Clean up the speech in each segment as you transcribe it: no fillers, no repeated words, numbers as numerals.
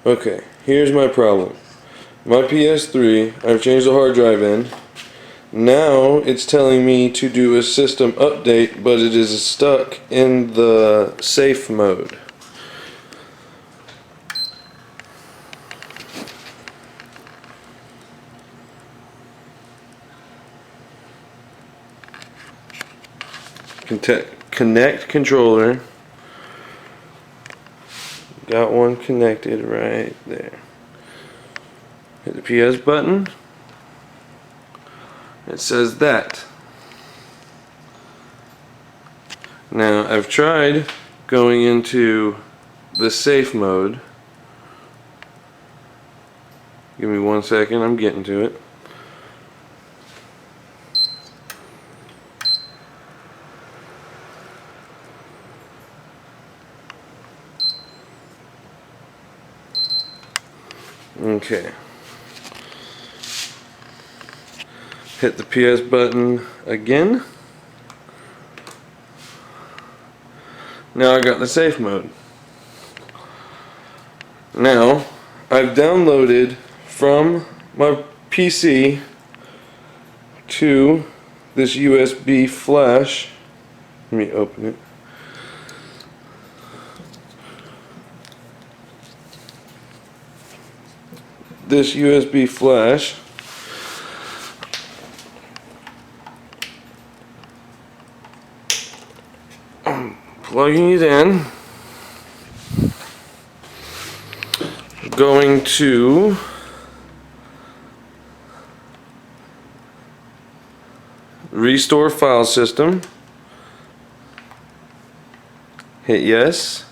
Okay, here's my problem. My PS3, I've changed the hard drive in. Now it's telling me to do a system update, but it is stuck in the safe mode. Connect controller. Got one connected right there. Hit the PS button. It says that. Now I've tried going into the safe mode. Give me 1 second, I'm getting to it. Okay. Hit the PS button again. Now I got the safe mode. Now I've downloaded from my PC to this USB flash. Let me open it. This USB flash. Plugging it in. Going to restore file system. Hit yes.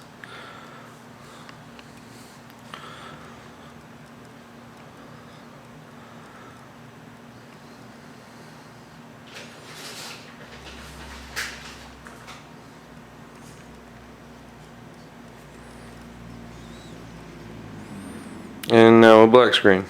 And now a black screen.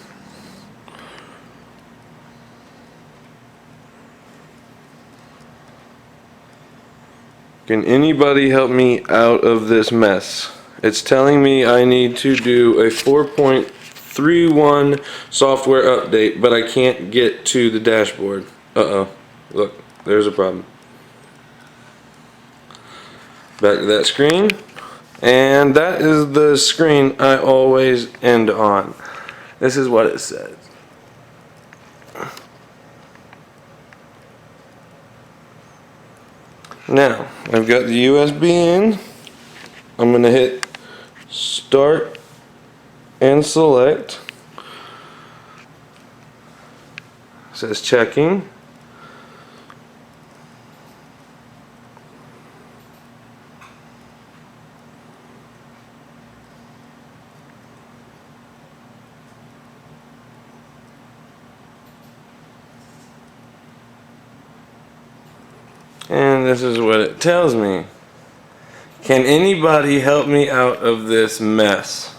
Can anybody help me out of this mess? It's telling me I need to do a 4.31 software update, but I can't get to the dashboard. Uh-oh. Look, there's a problem. Back to that screen. And that is the screen I always end on. This is what it says. Now, I've got the USB in. I'm going to hit start and select. It says checking. And this is what it tells me. Can anybody help me out of this mess?